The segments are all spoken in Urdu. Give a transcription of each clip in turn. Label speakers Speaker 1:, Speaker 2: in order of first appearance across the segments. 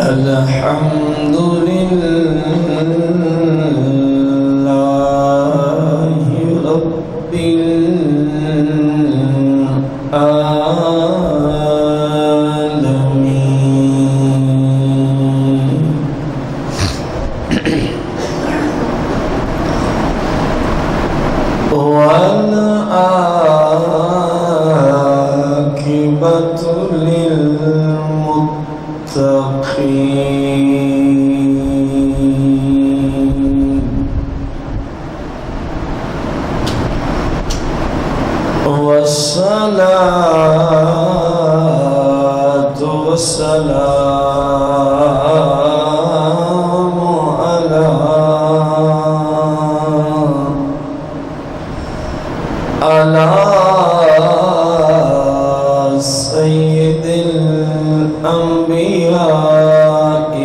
Speaker 1: الحمد لله رب العالمين والعاقبة للمتقين والصلاة والسلام على سيد الأنبياء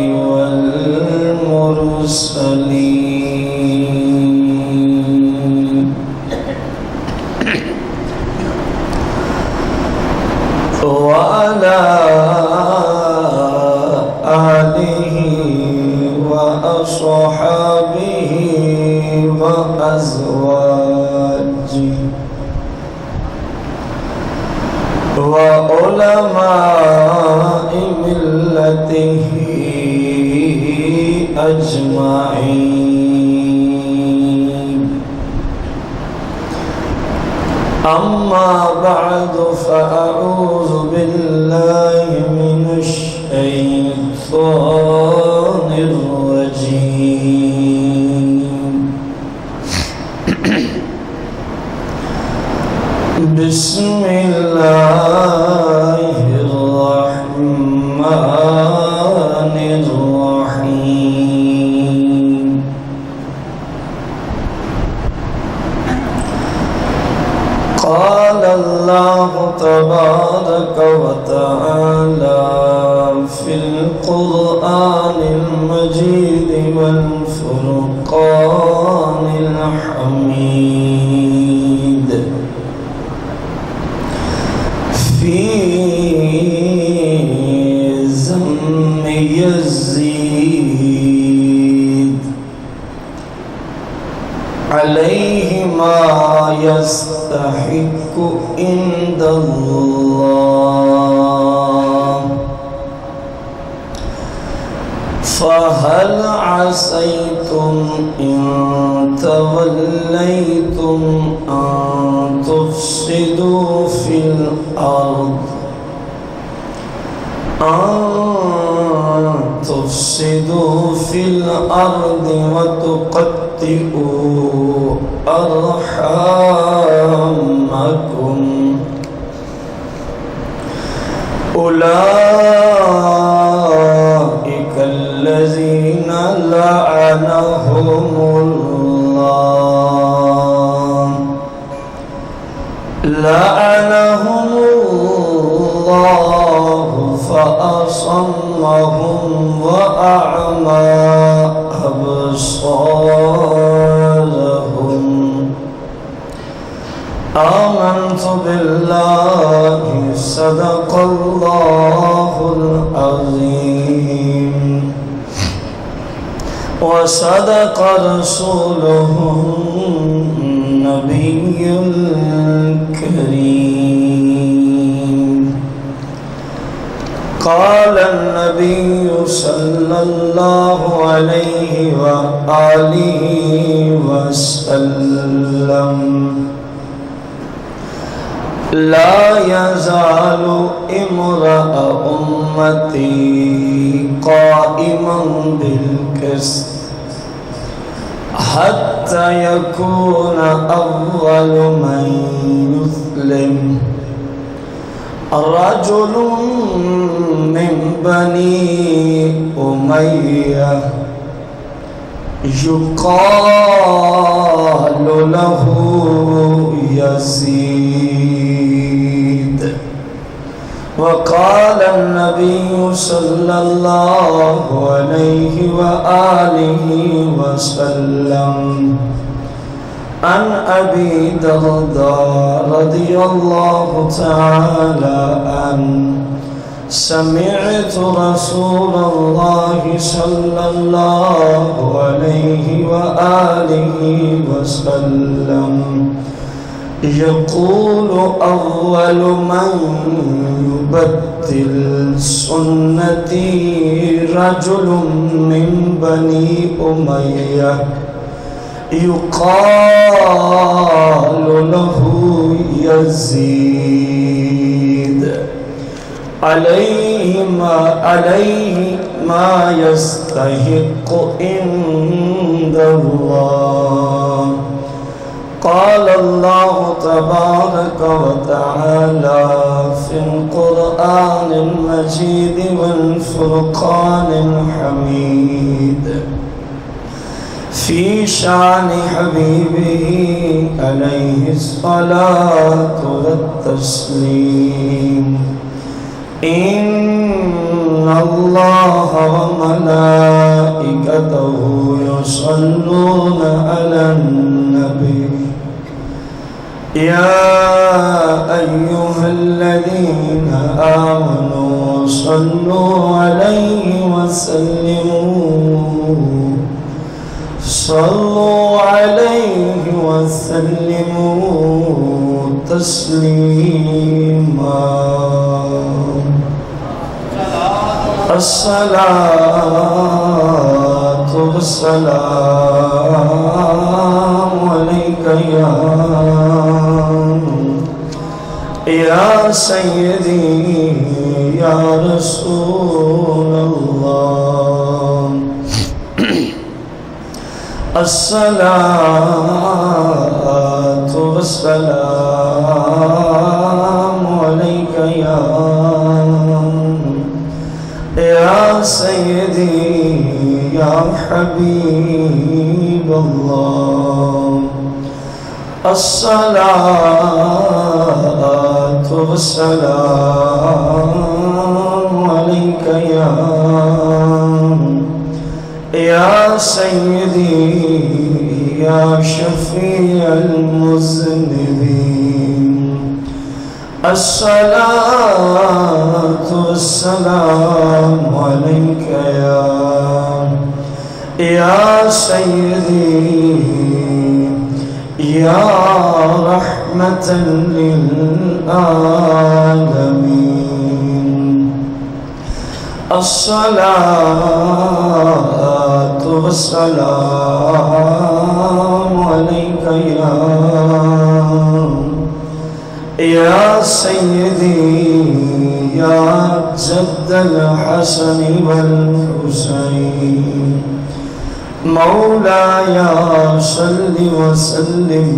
Speaker 1: والمرسلين وعلى آله وأصحابه وأزواجه وعلماء ملته أجمعين أما بعد فأعوذ بالله من الشيطان الرجيم بسم الله الرحمن الرحيم قال الله تبارك وتعالى في القرآن المجيد والفرقان الحميد في ذم يزيد عليه ما يستحق عند الله فهل عسيتم إن توليتم أن تفسدوا في الأرض وتقطعوا أرحامكم أولئك الذين لعنهم الله فأصمهم وأعمى أبصارهم آمنت بالله صدق الله العظيم وصدق رسوله النبي الكريم قال النبي صلى الله عليه وآله وسلم لا يزال امرأ أمتي قائما بالقسط حتى يكون أول من يسلم رجل من بني أمية يقال له يزيد وقال النبي صلى الله عليه وآله وسلم عن أبي الدرداء رضي الله تعالى عنه سمعت رسول الله صلى الله عليه وآله وسلم يقول أول من يبدل سنتي رجل من بني أمية يقال له يزيد عليه ما يستحق عند الله. قال الله تبارك وتعالى في القرآن المجيد والفرقان الحميد في شان حبيبه عليه الصلاة والتسليم: إن الله وملائكته يصلون على النبي يا أيها الذين آمنوا صلوا عليه وسلموا تسليما. الصلاة والسلام عليك يا سيدي يا رسول الله. الصلاة والسلام عليك يا سيدي يا حبيب الله. الصلاة والسلام عليك يا سيدي يا شفيع المذنبين. الصلاة والسلام عليك يا سيدي يا رحمة للعالمين. الصلاة والسلام عليك يا سيدي يا جد الحسن والحسين. مولاي صل وسلم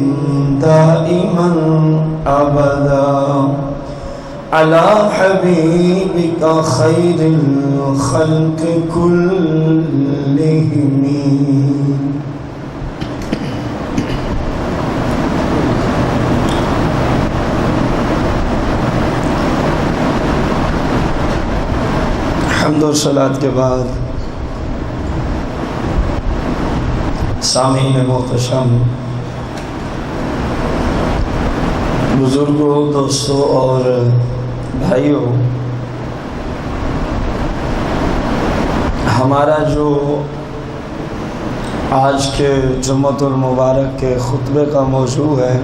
Speaker 1: دائما أبدا على حبيبك خير الخلق كلهم. حمد و صلاۃ کے بعد سامعین محتشم، بزرگوں، دوستوں اور بھائیوں، ہمارا جو آج کے جمعۃ المبارک کے خطبے کا موضوع ہے،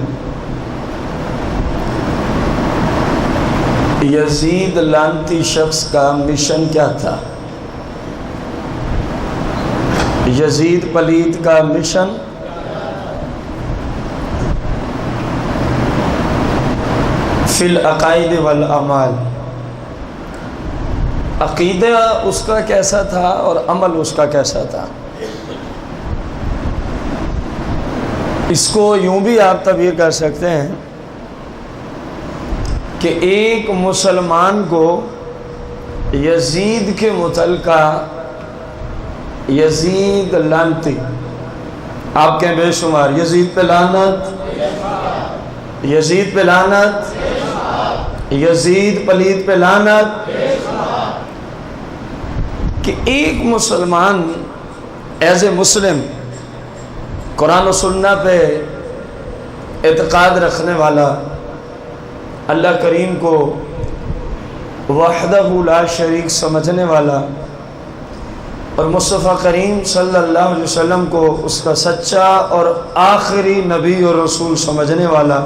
Speaker 1: یزید لعنتی شخص کا مشن کیا تھا؟ یزید پلید کا مشن فی العقائد والاعمال، عقیدہ اس کا کیسا تھا اور عمل اس کا کیسا تھا؟ اس کو یوں بھی آپ تعبیر کر سکتے ہیں کہ ایک مسلمان کو یزید کے متعلقہ یزید لعنتی، آپ کہیں بے شمار، یزید پہ لعنت، یزید پہ لعنت، یزید پلید پہ لعنت، کہ ایک مسلمان ایز اے مسلم قرآن و سنت پہ اعتقاد رکھنے والا، اللہ کریم کو وحدہ لا شریک سمجھنے والا، اور مصطفیٰ کریم صلی اللہ علیہ وسلم کو اس کا سچا اور آخری نبی اور رسول سمجھنے والا،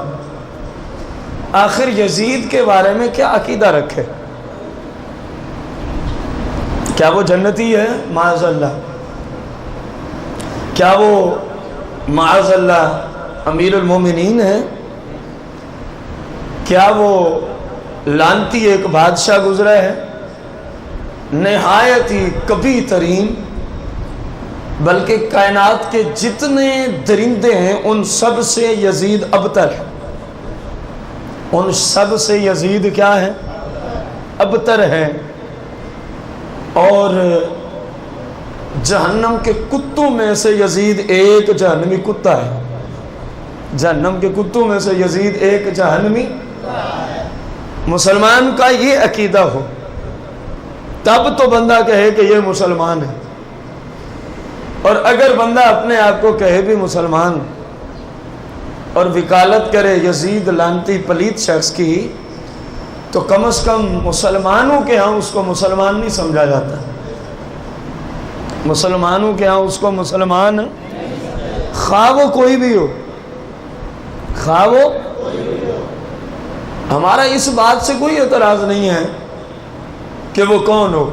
Speaker 1: آخر یزید کے بارے میں کیا عقیدہ رکھے؟ کیا وہ جنتی ہے معاذ اللہ؟ کیا وہ معاذ اللہ امیر المومنین ہے؟ کیا وہ لعنتی ایک بادشاہ گزرا ہے نہایت ہی کبھی ترین، بلکہ کائنات کے جتنے درندے ہیں ان سب سے یزید ابتر ہے، ان سب سے یزید کیا ہے؟ ابتر ہے، اور جہنم کے کتوں میں سے یزید ایک جہنمی کتا ہے، جہنم کے کتوں میں سے یزید ایک جہنمی۔ مسلمان کا یہ عقیدہ ہو تب تو بندہ کہے کہ یہ مسلمان ہے، اور اگر بندہ اپنے آپ کو کہے بھی مسلمان اور وکالت کرے یزید لعنتی پلید شخص کی، تو کم از کم مسلمانوں کے ہاں اس کو مسلمان نہیں سمجھا جاتا، مسلمانوں کے ہاں اس کو مسلمان، خواہ وہ کوئی بھی ہو، خواہ وہ، ہمارا اس بات سے کوئی اعتراض نہیں ہے کہ وہ کون ہو،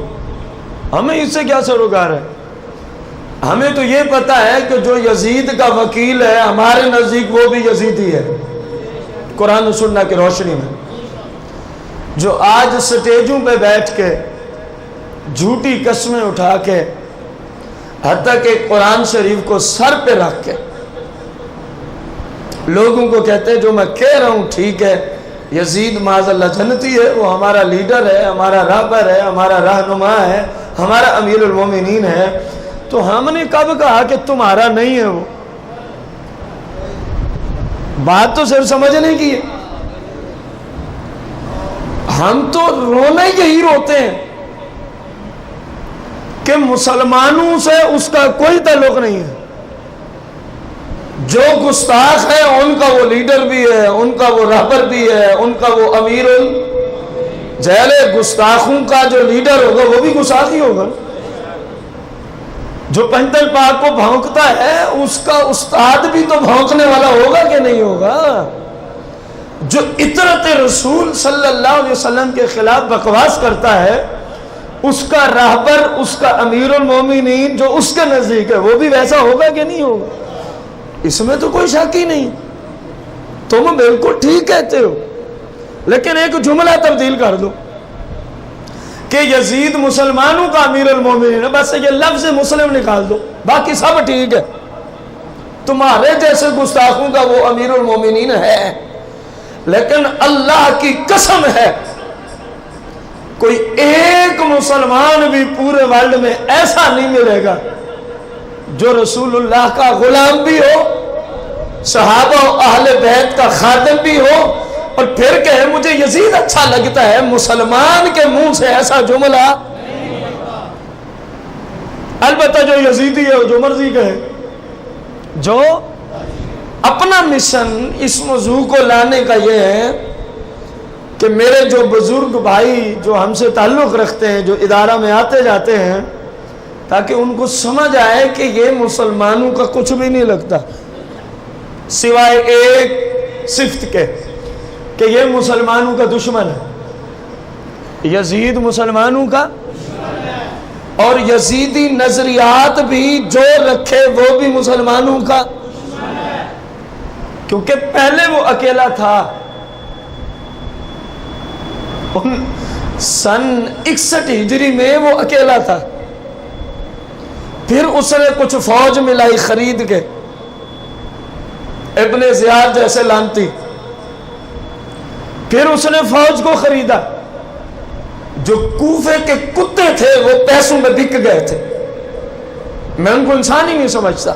Speaker 1: ہمیں اس سے کیا سروکار ہے؟ ہمیں تو یہ پتا ہے کہ جو یزید کا وکیل ہے ہمارے نزدیک وہ بھی یزیدی ہے، قرآن و سنت کی روشنی میں، جو آج سٹیجوں پہ بیٹھ کے جھوٹی قسمیں اٹھا کے حتیٰ کہ قرآن شریف کو سر پہ رکھ کے لوگوں کو کہتے ہیں جو میں کہہ رہا ہوں ٹھیک ہے، یزید معاذ اللہ جنتی ہے، وہ ہمارا لیڈر ہے، ہمارا رہبر ہے، ہمارا رہنما ہے، ہمارا امیر المومنین ہے، تو ہم نے کب کہا کہ تمہارا نہیں ہے؟ وہ بات تو صرف سمجھنے کی ہے، ہم تو رونا یہی روتے ہیں کہ مسلمانوں سے اس کا کوئی تعلق نہیں ہے، جو گستاخ ہے ان کا وہ لیڈر بھی ہے، ان کا وہ رہبر بھی ہے، ان کا وہ امیر الجیل، گستاخوں کا جو لیڈر ہوگا وہ بھی گستاخ ہی ہوگا، جو پنجتن پاک کو بھونکتا ہے اس کا استاد بھی تو بھونکنے والا ہوگا کہ نہیں ہوگا، جو اطرت رسول صلی اللہ علیہ وسلم کے خلاف بکواس کرتا ہے اس کا رہبر، اس کا امیر المومنین جو اس کے نزدیک ہے وہ بھی ویسا ہوگا کہ نہیں ہوگا، اس میں تو کوئی شک ہی نہیں، تم بالکل ٹھیک کہتے ہو، لیکن ایک جملہ تبدیل کر دو کہ یزید مسلمانوں کا امیر المومنین ہے، بس یہ لفظ مسلم نکال دو، باقی سب ٹھیک ہے، تمہارے جیسے گستاخوں کا وہ امیر المومنین ہے، لیکن اللہ کی قسم ہے کوئی ایک مسلمان بھی پورے ورلڈ میں ایسا نہیں ملے گا جو رسول اللہ کا غلام بھی ہو، صحابہ و اہل بیت کا خادم بھی ہو، اور پھر کہے مجھے یزید اچھا لگتا ہے، مسلمان کے منہ سے ایسا جملہ، البتہ جو یزیدی ہے وہ جو مرضی کہے، جو اپنا مشن اس موضوع کو لانے کا یہ ہے کہ میرے جو بزرگ بھائی جو ہم سے تعلق رکھتے ہیں، جو ادارہ میں آتے جاتے ہیں، تاکہ ان کو سمجھ آئے کہ یہ مسلمانوں کا کچھ بھی نہیں لگتا سوائے ایک صفت کے کہ یہ مسلمانوں کا دشمن ہے، یزید مسلمانوں کا، اور یزیدی نظریات بھی جو رکھے وہ بھی مسلمانوں کا، کیونکہ پہلے وہ اکیلا تھا، سن 61 ہجری میں وہ اکیلا تھا، پھر اس نے کچھ فوج ملائی خرید کے، ابن زیاد جیسے لانتی، پھر اس نے فوج کو خریدا، جو کوفے کے کتے تھے وہ پیسوں میں بک گئے تھے، میں ان کو انسان ہی نہیں سمجھتا،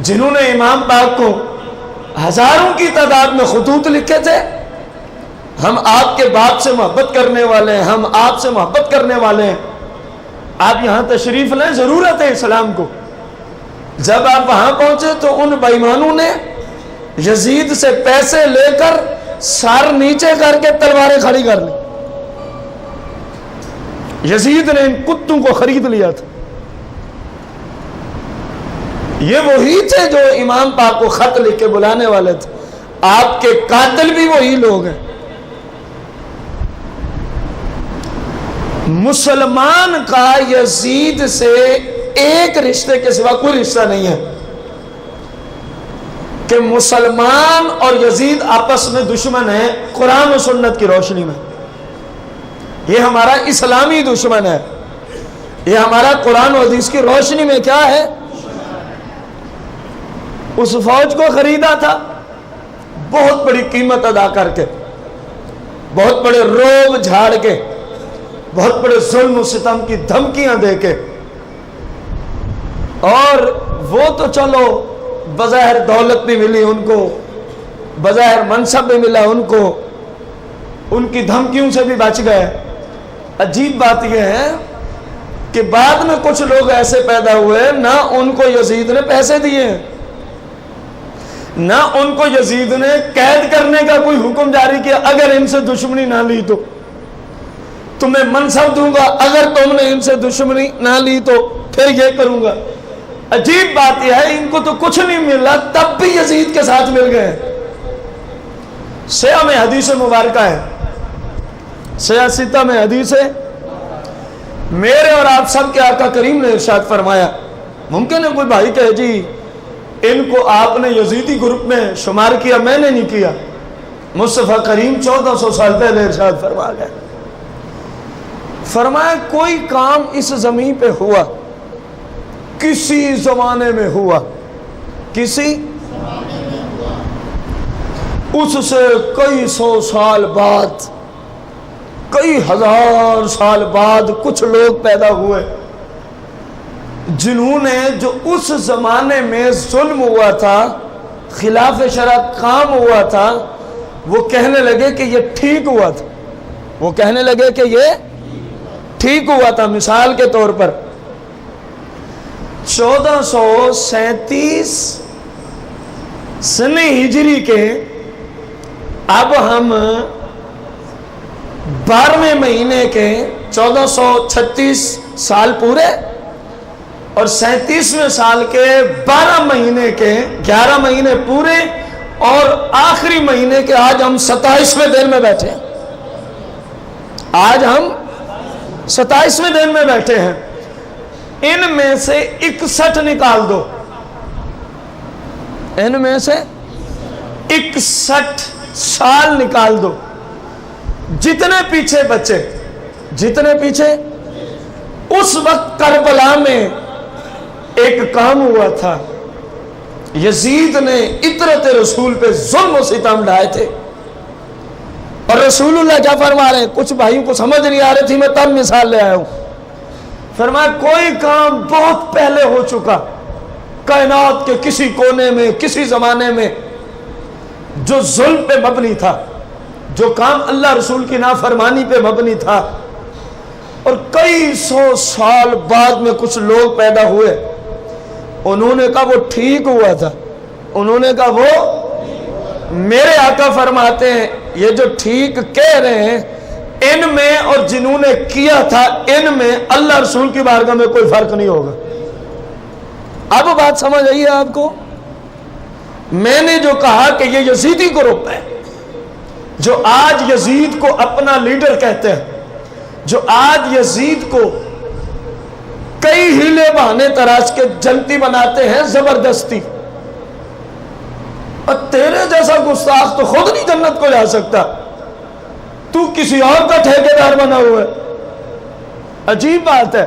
Speaker 1: جنہوں نے امام پاک کو ہزاروں کی تعداد میں خطوط لکھے تھے، ہم آپ کے باپ سے محبت کرنے والے ہیں، ہم آپ سے محبت کرنے والے ہیں، آپ یہاں تشریف لیں، ضرورت ہے اسلام کو۔ جب آپ وہاں پہنچے تو ان بے ایمانوں نے یزید سے پیسے لے کر سر نیچے کر کے تلواریں کھڑی کر لی۔ یزید نے ان کتوں کو خرید لیا تھا۔ یہ وہی تھے جو امام پاک کو خط لکھ کے بلانے والے تھے، آپ کے قاتل بھی وہی لوگ ہیں۔ مسلمان کا یزید سے ایک رشتے کے سوا کوئی رشتہ نہیں ہے کہ مسلمان اور یزید آپس میں دشمن ہیں قرآن و سنت کی روشنی میں۔ یہ ہمارا اسلامی دشمن ہے، یہ ہمارا قرآن و حدیث کی روشنی میں کیا ہے؟ اس فوج کو خریدا تھا بہت بڑی قیمت ادا کر کے، بہت بڑے روب جھاڑ کے، بہت بڑے ظلم و ستم کی دھمکیاں دے کے، اور وہ تو چلو بظاہر دولت بھی ملی ان کو، بظاہر منصب بھی ملا ان کو، ان کی دھمکیوں سے بھی بچ گئے۔ عجیب بات یہ ہے کہ بعد میں کچھ لوگ ایسے پیدا ہوئے، نہ ان کو یزید نے پیسے دیے، نہ ان کو یزید نے قید کرنے کا کوئی حکم جاری کیا، اگر ان سے دشمنی نہ لی تو تمہیں منصب دوں گا، اگر تم نے ان سے دشمنی نہ لی تو پھر یہ کروں گا۔ عجیب بات یہ ہے ان کو تو کچھ نہیں ملا، تب بھی یزید کے ساتھ مل گئے۔ سیاہ میں حدیث مبارکہ ہے، سیاستہ میں حدیث ہے، میرے اور آپ سب کے آقا کریم نے ارشاد فرمایا، ممکن ہے کوئی بھائی کہے جی ان کو آپ نے یزیدی گروپ میں شمار کیا، میں نے نہیں کیا۔ مصطفیٰ کریم 1400 سال پہلے ارشاد فرما گئے، فرمایا کوئی کام اس زمین پہ ہوا، کسی زمانے میں ہوا، کسی اس سے کئی سو سال بعد، کئی ہزار سال بعد کچھ لوگ پیدا ہوئے جنہوں نے جو اس زمانے میں ظلم ہوا تھا، خلاف شرع کام ہوا تھا، وہ کہنے لگے کہ یہ ٹھیک ہوا تھا، وہ کہنے لگے کہ یہ ٹھیک ہوا تھا۔ مثال کے طور پر 1437 سن ہجری کے اب ہم 12ویں مہینے کے 1436 سال پورے اور 37ویں سال کے 12 مہینے کے 11 مہینے پورے اور آخری مہینے کے آج ہم 27ویں دن میں بیٹھے ہیں، آج ہم 27ویں دن میں بیٹھے ہیں۔ ان میں سے 61 نکال دو، ان میں سے 61 سال نکال دو، جتنے پیچھے بچے، جتنے پیچھے، اس وقت کربلا میں ایک کام ہوا تھا، یزید نے عطرت رسول پہ ظلم و ستم ڈھائے تھے، اور رسول اللہ کیا فرما رہے ہیں؟ کچھ بھائیوں کو سمجھ نہیں آ رہی تھی، میں تب مثال لے آیا ہوں۔ فرمایا کوئی کام بہت پہلے ہو چکا، کائنات کے کسی کونے میں، کسی زمانے میں، جو ظلم پہ مبنی تھا، جو کام اللہ رسول کی نافرمانی پہ مبنی تھا، اور کئی سو سال بعد میں کچھ لوگ پیدا ہوئے، انہوں نے کہا وہ ٹھیک ہوا تھا، انہوں نے کہا وہ، میرے آقا فرماتے ہیں یہ جو ٹھیک کہہ رہے ہیں، ان میں اور جنہوں نے کیا تھا ان میں اللہ رسول کی بارگاہ میں کوئی فرق نہیں ہوگا۔ اب بات سمجھ آئی ہے آپ کو؟ میں نے جو کہا کہ یہ یزیدی گروپ ہے جو آج یزید کو اپنا لیڈر کہتے ہیں، جو آج یزید کو کئی ہیلے بہانے تراش کے جنتی بناتے ہیں زبردستی، اور تیرے جیسا گستاخ تو خود نہیں جنت کو جا سکتا، تو کسی اور کا ٹھیکیدار بنا ہوا ہے۔ عجیب بات ہے،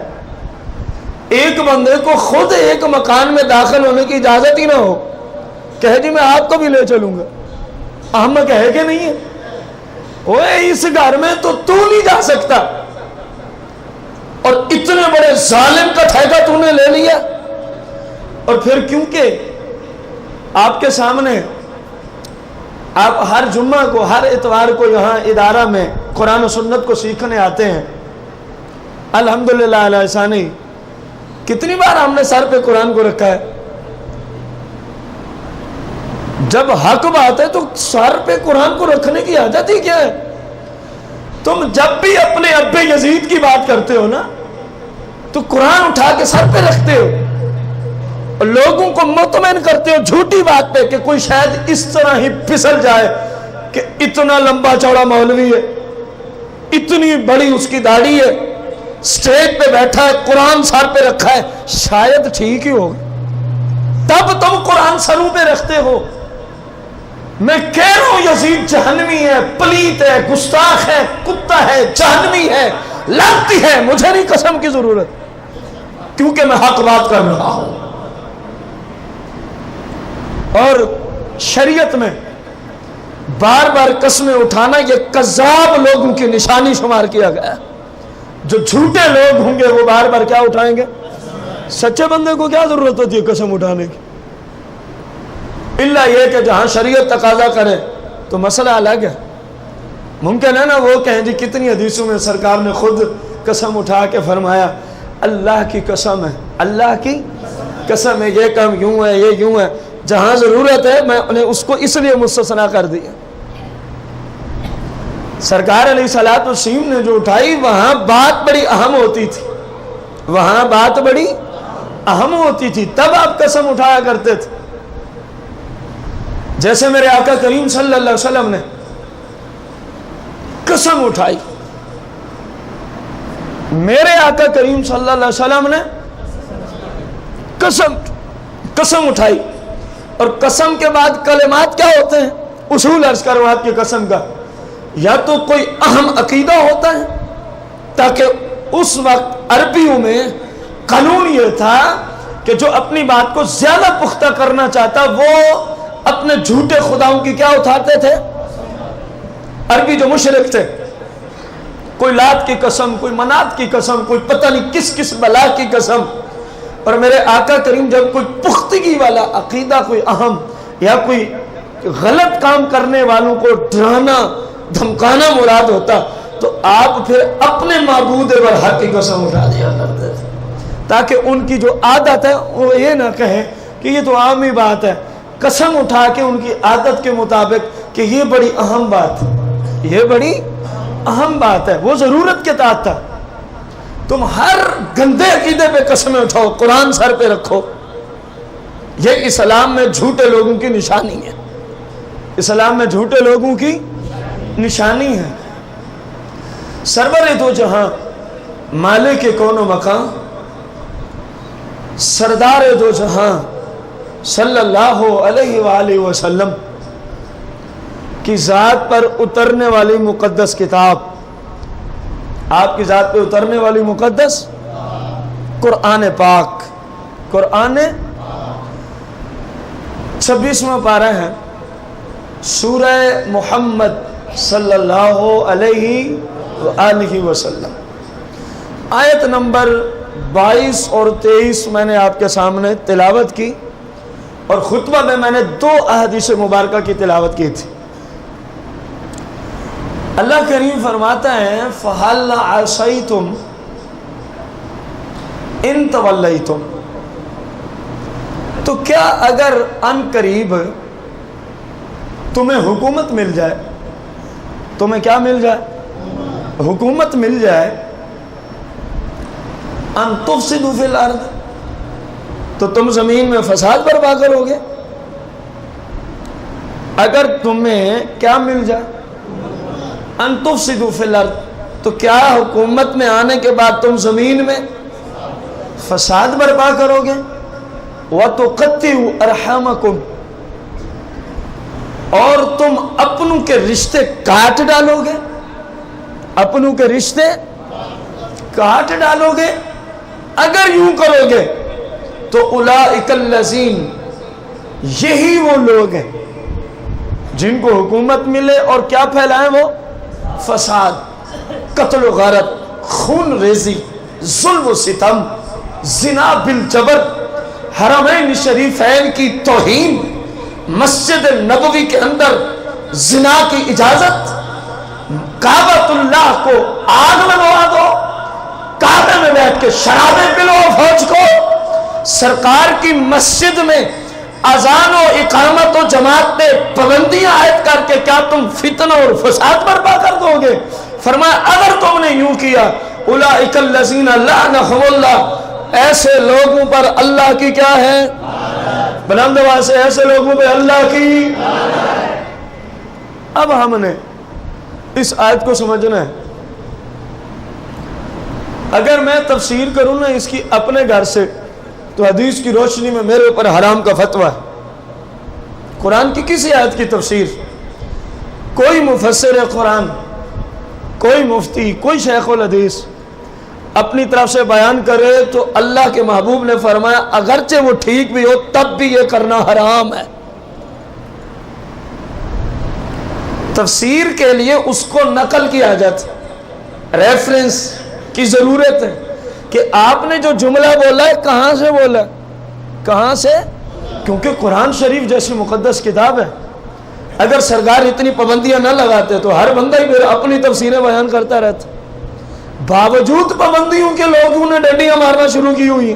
Speaker 1: ایک بندے کو خود ایک مکان میں داخل ہونے کی اجازت ہی نہ ہو، کہے جی میں آپ کو بھی لے چلوں گا، احمق ہے کہ نہیں ہے؟ اوے اس گھر میں تو نہیں جا سکتا، اور اتنے بڑے ظالم کا ٹھیکہ تو نے لے لیا، اور پھر کیونکہ آپ کے سامنے آپ ہر جمعہ کو، ہر اتوار کو یہاں ادارہ میں قرآن و سنت کو سیکھنے آتے ہیں، الحمدللہ علی احسانی، کتنی بار ہم نے سر پہ قرآن کو رکھا ہے؟ جب حق بات ہے تو سر پہ قرآن کو رکھنے کی عادت ہی کیا ہے؟ تم جب بھی اپنے ابے یزید کی بات کرتے ہو نا تو قرآن اٹھا کے سر پہ رکھتے ہو اور لوگوں کو مطمئن کرتے ہو جھوٹی بات پہ کہ کوئی شاید اس طرح ہی پھسل جائے کہ اتنا لمبا چوڑا مولوی ہے، اتنی بڑی اس کی داڑھی ہے، سٹیج پہ بیٹھا ہے، قرآن سر پہ رکھا ہے، شاید ٹھیک ہی ہوگا، تب تم قرآن سروں پہ رکھتے ہو۔ میں کہہ رہا ہوں یزید جہنمی ہے، پلیت ہے، گستاخ ہے، کتا ہے، جہنمی ہے، لگتی ہے، مجھے نہیں قسم کی ضرورت، کیونکہ میں حق بات کر رہا ہوں۔ اور شریعت میں بار بار قسمیں اٹھانا یہ کذاب لوگوں کی نشانی شمار کیا گیا ہے۔ جو جھوٹے لوگ ہوں گے وہ بار بار کیا اٹھائیں گے؟ سچے بندے کو کیا ضرورت ہوتی ہے قسم اٹھانے کی؟ اللہ یہ کہ جہاں شریعت تقاضا کرے تو مسئلہ الگ ہے۔ ممکن ہے نا وہ کہیں جی کتنی حدیثوں میں سرکار نے خود قسم اٹھا کے فرمایا اللہ کی قسم ہے، اللہ کی قسم ہے، یہ کام یوں ہے، یہ یوں ہے۔ جہاں ضرورت ہے میں نے اس کو اس لیے مستثنا کر دیا۔ سرکار علیہ الصلوۃ والسلام نے جو اٹھائی وہاں بات بڑی اہم ہوتی تھی، وہاں بات بڑی اہم ہوتی تھی، تب آپ قسم اٹھایا کرتے تھے۔ جیسے میرے آقا کریم صلی اللہ علیہ وسلم نے قسم اٹھائی، میرے آقا کریم صلی اللہ علیہ وسلم نے قسم اٹھائی، اور قسم کے بعد کلمات کیا ہوتے ہیں؟ اصول عرض کرو آپ کی قسم کا، یا تو کوئی اہم عقیدہ ہوتا ہے، تاکہ اس وقت عربیوں میں قانون یہ تھا کہ جو اپنی بات کو زیادہ پختہ کرنا چاہتا وہ اپنے جھوٹے خداؤں کی کیا اٹھاتے تھے؟ عربی جو مشرک تھے، کوئی لات کی قسم، کوئی منات کی قسم، کوئی پتہ نہیں کس کس بلا کی قسم۔ اور میرے آقا کریم جب کوئی پختگی والا عقیدہ، کوئی اہم یا کوئی غلط کام کرنے والوں کو ڈرانا دھمکانا مراد ہوتا تو آپ پھر اپنے معبود برحق کی قسم اٹھا دیا کرتے تھے، تاکہ ان کی جو عادت ہے وہ یہ نہ کہیں کہ یہ تو عام ہی بات ہے، قسم اٹھا کے ان کی عادت کے مطابق کہ یہ بڑی اہم بات ہے، یہ بڑی اہم بات ہے، وہ ضرورت کے تحت تھا۔ تم ہر گندے عقیدے پہ قسمیں اٹھاؤ، قرآن سر پہ رکھو، یہ اسلام میں جھوٹے لوگوں کی نشانی ہے، اسلام میں جھوٹے لوگوں کی نشانی ہے۔ سرور دو جہاں، مالک کون و مکان، سردار دو جہاں صلی اللہ علیہ وآلہ وسلم کی ذات پر اترنے والی مقدس کتاب، آپ کی ذات پہ اترنے والی مقدس قرآن پاک، قرآن 26واں پارہ ہے، سورہ محمد صلی اللہ علیہ وآلہ وسلم، آیت نمبر 22 اور 23 میں نے آپ کے سامنے تلاوت کی، اور خطبہ میں نے 2 احادیث مبارکہ کی تلاوت کی تھی۔ اللہ کریم فرماتا ہے فَهَلْ عَصَيْتُمْ إِن تَوَلَّيْتُمْ، تو کیا اگر ان قریب تمہیں حکومت مل جائے، تمہیں کیا مل جائے؟ حکومت مل جائے، ان تفسدوا فی الارض، تو تم زمین میں فساد برپا کرو گے۔ اگر تمہیں کیا مل جائے؟ ان تفسدوا فی الارض، تو کیا حکومت میں آنے کے بعد تم زمین میں فساد برپا کرو گے؟ وَتُقَطِّعُوا أَرْحَامَكُمْ، اور تم اپنوں کے رشتے کاٹ ڈالو گے، اپنوں کے رشتے کاٹ ڈالو گے۔ اگر یوں کرو گے تو اولئک الذین، یہی وہ لوگ ہیں جن کو حکومت ملے اور کیا پھیلائیں؟ وہ فساد، قتل و غارت، خون ریزی، ظلم و ستم، زنا بالجبر، حرمین شریفین کی توہین، مسجد نبوی کے اندر زنا کی اجازت، کعبۃ اللہ کو آگ لگوا دو، کعبے میں بیٹھ کے شرابیں پلو فوج کو، سرکار کی مسجد میں اذان و اقامت و جماعت پہ پابندیاں عائد کر کے کیا تم فتنہ اور فساد برپا کر دو گے؟ فرمایا اگر تم نے یوں کیا، اولئک الذین لعنہم اللہ، ایسے لوگوں پر اللہ کی کیا ہے؟ بلند آواز سے، ایسے لوگوں پہ اللہ کی۔ اب ہم نے اس آیت کو سمجھنا ہے۔ اگر میں تفسیر کروں نا اس کی اپنے گھر سے، تو حدیث کی روشنی میں میرے اوپر حرام کا فتویٰ ہے۔ قرآن کی کسی آیت کی تفسیر کوئی مفسر قرآن، کوئی مفتی، کوئی شیخ الحدیث اپنی طرف سے بیان کرے تو اللہ کے محبوب نے فرمایا اگرچہ وہ ٹھیک بھی ہو تب بھی یہ کرنا حرام ہے۔ تفسیر کے لیے اس کو نقل کی حاجت، ریفرنس کی ضرورت ہے کہ آپ نے جو جملہ بولا ہے کہاں سے بولا ہے، کہاں سے؟ کیونکہ قرآن شریف جیسی مقدس کتاب ہے۔ اگر سرکار اتنی پابندیاں نہ لگاتے تو ہر بندہ ہی پھر اپنی تفسیریں بیان کرتا رہتا۔ باوجود پابندیوں کے لوگوں نے ڈنڈیاں مارنا شروع کی ہوئی،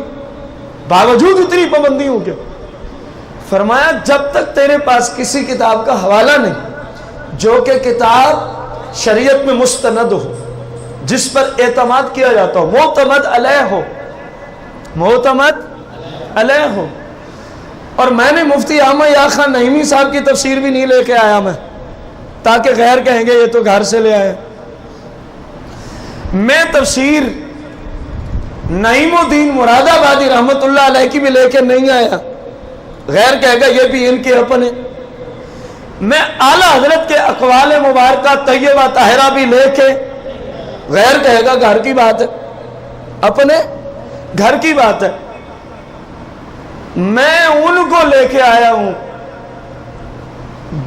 Speaker 1: باوجود اتنی پابندیوں کے۔ فرمایا جب تک تیرے پاس کسی کتاب کا حوالہ نہیں جو کہ کتاب شریعت میں مستند ہو، جس پر اعتماد کیا جاتا ہو، معتمد علیہ ہو، معتمد علیہ ہو۔ اور میں نے مفتی احمد یا خان نعیمی صاحب کی تفسیر بھی نہیں لے کے آیا میں، تاکہ غیر کہیں گے یہ تو گھر سے لے آئے۔ میں تفسیر نعیم الدین مراد آبادی رحمت اللہ علیہ کی بھی لے کے نہیں آیا، غیر کہے گا یہ بھی ان کے اپنے۔ میں اعلیٰ حضرت کے اقوال مبارکہ طیبہ طاہرہ بھی لے کے، غیر کہے گا گھر کی بات ہے، اپنے گھر کی بات ہے۔ میں ان کو لے کے آیا ہوں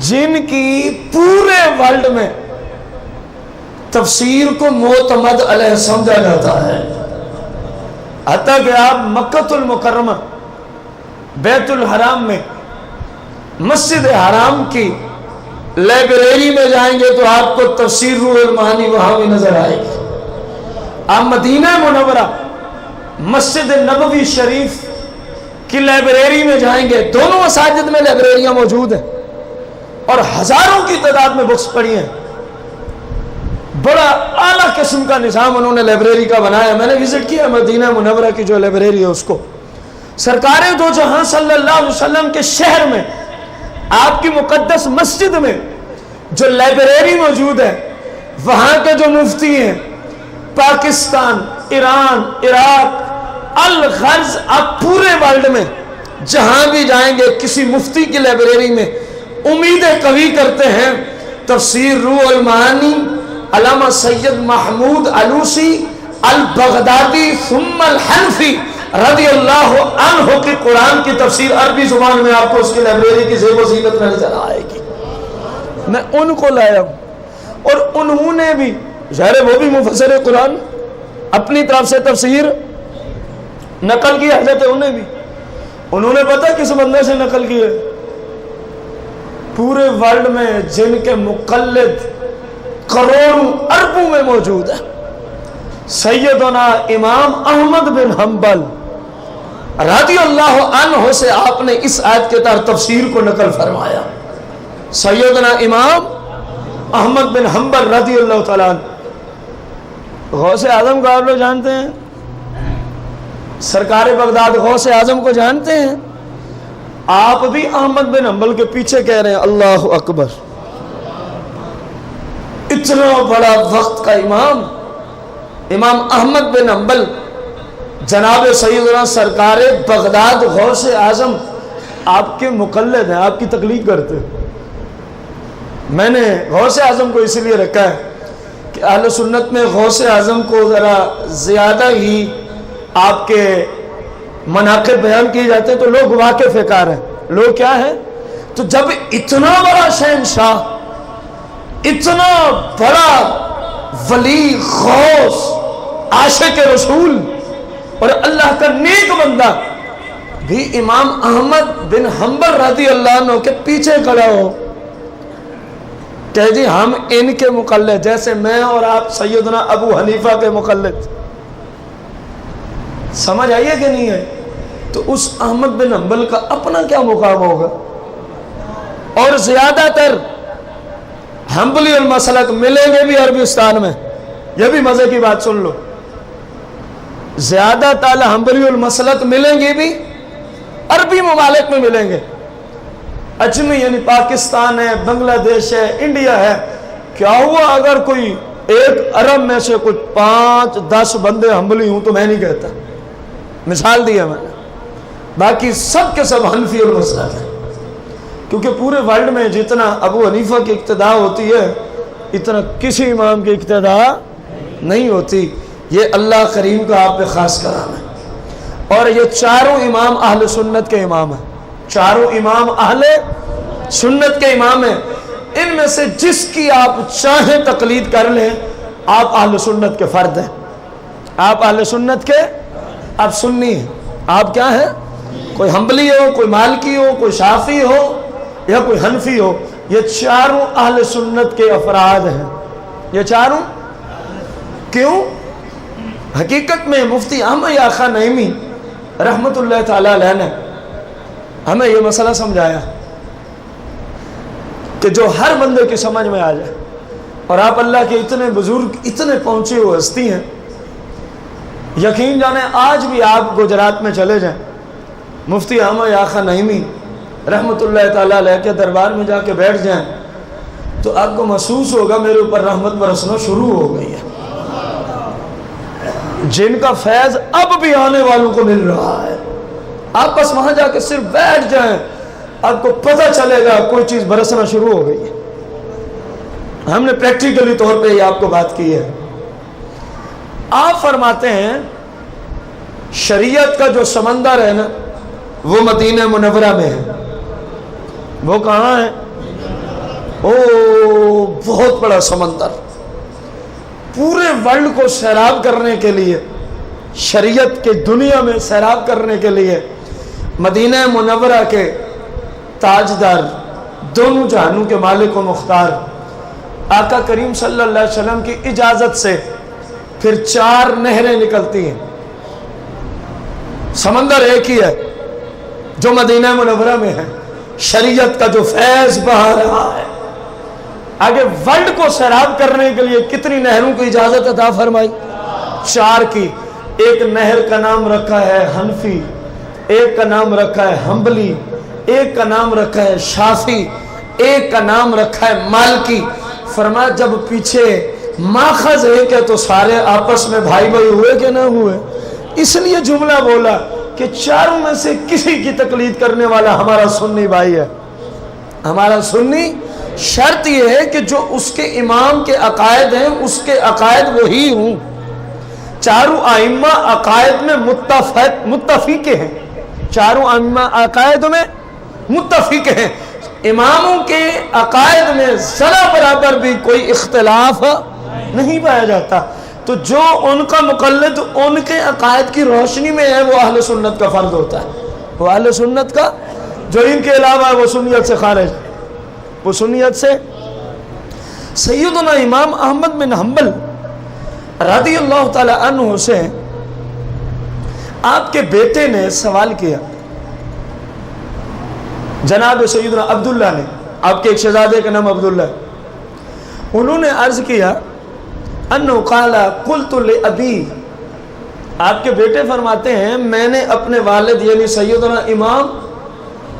Speaker 1: جن کی پورے ورلڈ میں تفسیر کو معتمد علیہ سمجھا جاتا ہے، حتیٰ کہ آپ مکہ المکرمہ بیت الحرام میں مسجد حرام کی لائبریری میں جائیں گے تو آپ کو تفسیر روح المعانی وہاں بھی نظر آئے گی۔ آپ مدینہ منورہ مسجد نبوی شریف کی لائبریری میں جائیں گے، دونوں مساجد میں لائبریریاں موجود ہیں اور ہزاروں کی تعداد میں بکس پڑھی ہیں۔ بڑا اعلیٰ قسم کا نظام انہوں نے لائبریری کا بنایا۔ میں نے وزٹ کیا مدینہ منورہ کی جو لائبریری ہے اس کو۔ سرکار دو جہاں صلی اللہ علیہ وسلم کے شہر میں آپ کی مقدس مسجد میں جو لائبریری موجود ہے، وہاں کے جو مفتی ہیں پاکستان، ایران، عراق، الغرض، آپ پورے ورلڈ میں جہاں بھی جائیں گے کسی مفتی کی لائبریری میں امیدیں قوی کرتے ہیں تفسیر روح المعانی علامہ سید محمود علوسی البغدادی ثم الحنفی رضی اللہ عنہ کی قرآن کی تفسیر عربی زبان میں آپ کو اس کی لائبریری کی زیب و زینت نظر آئے گی۔ میں ان کو لایا ہوں اور انہوں نے بھی، ظاہر وہ بھی مفسر قرآن، اپنی طرف سے تفسیر نقل کی حضرت انہیں بھی، انہوں نے پتہ کس بندے سے نقل کی ہے؟ پورے ورلڈ میں جن کے مقلد کروڑوں اربوں میں موجود ہے، سیدنا امام احمد بن حنبل رضی اللہ عنہ سے آپ نے اس آیت کے تحت تفسیر کو نقل فرمایا۔ سیدنا امام احمد بن حنبل رضی اللہ تعالیٰ عنہ، غوث اعظم کو آپ لوگ جانتے ہیں، سرکار بغداد غوث اعظم کو جانتے ہیں، آپ بھی احمد بن حنبل کے پیچھے کہہ رہے ہیں اللہ اکبر۔ اتنا بڑا وقت کا امام احمد بن حنبل جناب سیدنا سرکار بغداد غوث اعظم آپ کے مقلد ہیں، آپ کی تقلید کرتے ہیں۔ میں نے غوث اعظم کو اس لیے رکھا ہے کہ اہل سنت میں غوث اعظم کو ذرا زیادہ ہی آپ کے مناقب بیان کیے جاتے ہیں تو لوگ واقف کار ہیں، لوگ کیا ہیں؟ تو جب اتنا بڑا شہنشاہ، اتنا بڑا ولی، غوث، عاشق رسول اور اللہ کا نیک بندہ بھی امام احمد بن حنبل رضی اللہ عنہ کے پیچھے کھڑا ہو، کہ جی ہم ان کے مقلد، جیسے میں اور آپ سیدنا ابو حنیفہ کے مقلد. سمجھ آئیے کہ نہیں ہے؟ تو اس احمد بن حنبل کا اپنا کیا مقام ہوگا. اور زیادہ تر حنبلی المسلک ملیں گے بھی عربستان میں. یہ بھی مزے کی بات سن لو، زیادہ تر حنبلی المسلک ملیں گے بھی عربی ممالک میں ملیں گے. اجمی یعنی پاکستان ہے، بنگلہ دیش ہے، انڈیا ہے. کیا ہوا اگر کوئی ایک عرب میں سے کچھ 5-10 بندے حنبلی ہوں تو میں نہیں کہتا، مثال دی ہے میں نے. باقی سب کے سب حنفی المسلک ہیں، کیونکہ پورے ورلڈ میں جتنا ابو حنیفہ کی اقتداء ہوتی ہے اتنا کسی امام کی اقتداء نہیں ہوتی. یہ اللہ کریم کا آپ پہ خاص کرام ہے. اور یہ چاروں امام اہل سنت کے امام ہیں، چاروں امام اہل سنت کے امام ہیں. ان میں سے جس کی آپ چاہیں تقلید کر لیں، آپ اہل سنت کے فرد ہیں. آپ اہل سنت کے، آپ سنی ہیں. آپ کیا ہیں؟ کوئی حنبلی ہو، کوئی مالکی ہو، کوئی شافعی ہو یا کوئی حنفی ہو، یہ چاروں اہل سنت کے افراد ہیں. یہ چاروں کیوں؟ حقیقت میں مفتی احمد یار خان نعیمی رحمت اللہ تعالی علیہ نے ہمیں یہ مسئلہ سمجھایا کہ جو ہر بندے کی سمجھ میں آ جائے. اور آپ اللہ کے اتنے بزرگ، اتنے پہنچے ہوئے ہستی ہیں. یقین جانیں آج بھی آپ گجرات میں چلے جائیں، مفتی احمد یار خان نعیمی رحمت اللہ تعالی علیہ کے دربار میں جا کے بیٹھ جائیں تو آپ کو محسوس ہوگا میرے اوپر رحمت برسنا شروع ہو گئی ہے. جن کا فیض اب بھی آنے والوں کو مل رہا ہے. آپ بس وہاں جا کے صرف بیٹھ جائیں، آپ کو پتہ چلے گا کوئی چیز برسنا شروع ہو گئی ہے. ہم نے پریکٹیکلی طور پہ یہ آپ کو بات کی ہے. آپ فرماتے ہیں شریعت کا جو سمندر ہے نا وہ مدینہ منورہ میں ہے. وہ کہاں ہے؟ او بہت بڑا سمندر. پورے ورلڈ کو سیراب کرنے کے لیے، شریعت کے دنیا میں سیراب کرنے کے لیے مدینہ منورہ کے تاجدار، دونوں جہانوں کے مالک و مختار آقا کریم صلی اللہ علیہ وسلم کی اجازت سے پھر 4 نہریں نکلتی ہیں. سمندر ایک ہی ہے جو مدینہ منورہ میں ہے. شریعت کا جو فیض بہا رہا ہے، آگے ورلڈ کو سیراب کرنے کے لیے کتنی نہروں کی اجازت عطا فرمائی؟ 4 کی. ایک نہر کا نام رکھا ہے حنفی، ایک کا نام رکھا ہے حنبلی، ایک کا نام رکھا ہے شافعی، ایک کا نام رکھا ہے مالکی. فرمایا جب پیچھے ماخذ ایک ہے تو سارے آپس میں بھائی بھائی ہوئے کہ نہ ہوئے. اس لیے جملہ بولا کہ 4 میں سے کسی کی تقلید کرنے والا ہمارا سنی بھائی ہے. ہمارا سنی. شرط یہ ہے کہ جو اس کے امام کے عقائد ہیں اس کے عقائد وہی ہوں. 4 ائمہ عقائد میں متفق ہیں. 4 ائمہ عقائد میں متفق ہیں. اماموں کے عقائد میں ذرا برابر بھی کوئی اختلاف نہیں پایا جاتا. تو جو ان کا مقلد ان کے عقائد کی روشنی میں ہے وہ اہل سنت کا فرد ہوتا ہے. وہ اہل سنت کا، جو ان کے علاوہ ہے وہ سنیت سے خارج، وہ سنیت سے. سیدنا امام احمد بن حنبل رضی اللہ تعالی عنہ سے آپ کے بیٹے نے سوال کیا. جناب سیدنا عبداللہ نے، آپ کے ایک شہزادے کا نام عبداللہ، انہوں نے عرض کیا انہو قال قلت لابی، آپ کے بیٹے فرماتے ہیں میں نے اپنے والد یعنی سیدنا امام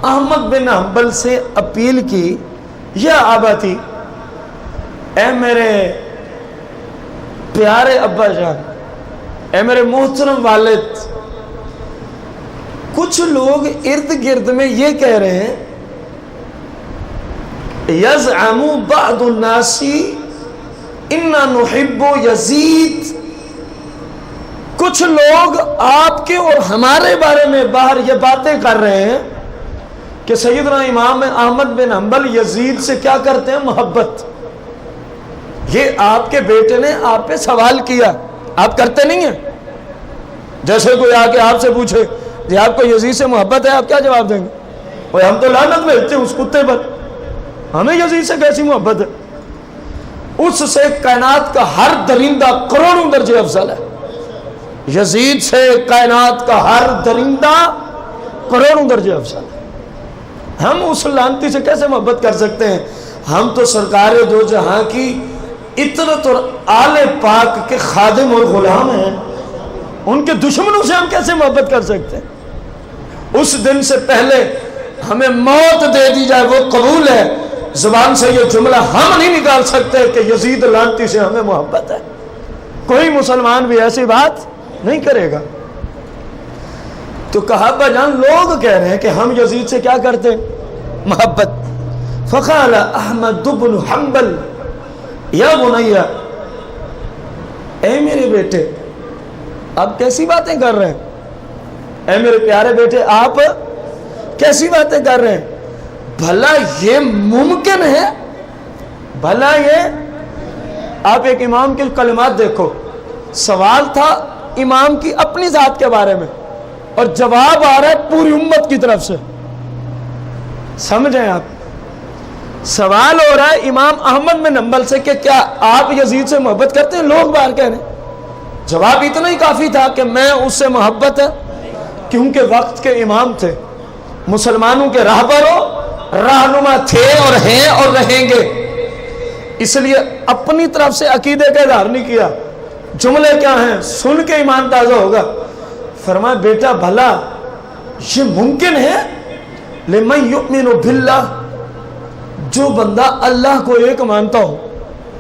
Speaker 1: احمد بن حنبل سے اپیل کی، یا آباتی، اے میرے پیارے ابا جان، اے میرے محترم والد، کچھ لوگ ارد گرد میں یہ کہہ رہے ہیں یزعم بعض الناس انا نحب یزید، کچھ لوگ آپ کے اور ہمارے بارے میں باہر یہ باتیں کر رہے ہیں کہ سیدنا امام احمد بن حنبل یزید سے کیا کرتے ہیں؟ محبت. یہ آپ کے بیٹے نے آپ پہ سوال کیا، آپ کرتے نہیں ہیں؟ جیسے کوئی آ کے آپ سے پوچھے جی آپ کو یزید سے محبت ہے، آپ کیا جواب دیں گے؟ ہم تو لعنت بھیجتے ہیں اس کتے پر، ہمیں یزید سے کیسی محبت ہے؟ اس سے کائنات کا ہر درندہ کروڑوں درجے افضل ہے. یزید سے کائنات کا ہر درندہ کروڑوں درجے افضل ہے. ہم اس لعنتی سے کیسے محبت کر سکتے ہیں؟ ہم تو سرکار دو جہاں کی اطرت اور آل پاک کے خادم اور غلام ہیں. ان کے دشمنوں سے ہم کیسے محبت کر سکتے ہیں؟ اس دن سے پہلے ہمیں موت دے دی جائے وہ قبول ہے. زبان سے یہ جملہ ہم نہیں نکال سکتے کہ یزید لعنتی سے ہمیں محبت ہے. کوئی مسلمان بھی ایسی بات نہیں کرے گا. تو کہا ابا جان لوگ کہہ رہے ہیں کہ ہم یزید سے کیا کرتے ہیں؟ محبت. فقال احمد بن حنبل یا بنیا، اے میرے بیٹے آپ کیسی باتیں کر رہے ہیں؟ اے میرے پیارے بیٹے آپ کیسی باتیں کر رہے ہیں؟ بھلا یہ ممکن ہے؟ بھلا یہ، آپ ایک امام کے کلمات دیکھو. سوال تھا امام کی اپنی ذات کے بارے میں اور جواب آ رہا ہے پوری امت کی طرف سے. سمجھیں آپ، سوال ہو رہا ہے امام احمد بن حنبل سے کہ کیا آپ یزید سے محبت کرتے ہیں؟ لوگ باہر کہہ رہے ہیں. جواب اتنا ہی کافی تھا کہ میں اس سے محبت ہے، کیونکہ وقت کے امام تھے، مسلمانوں کے راہبر رہنما تھے اور ہیں اور رہیں گے. اس لیے اپنی طرف سے عقیدے کا اظہار نہیں کیا. جملے کیا ہیں سن کے ایمان تازہ ہوگا. فرمایا بیٹا بھلا یہ ممکن ہے؟ لمن یؤمن باللہ، جو بندہ اللہ کو ایک مانتا ہو،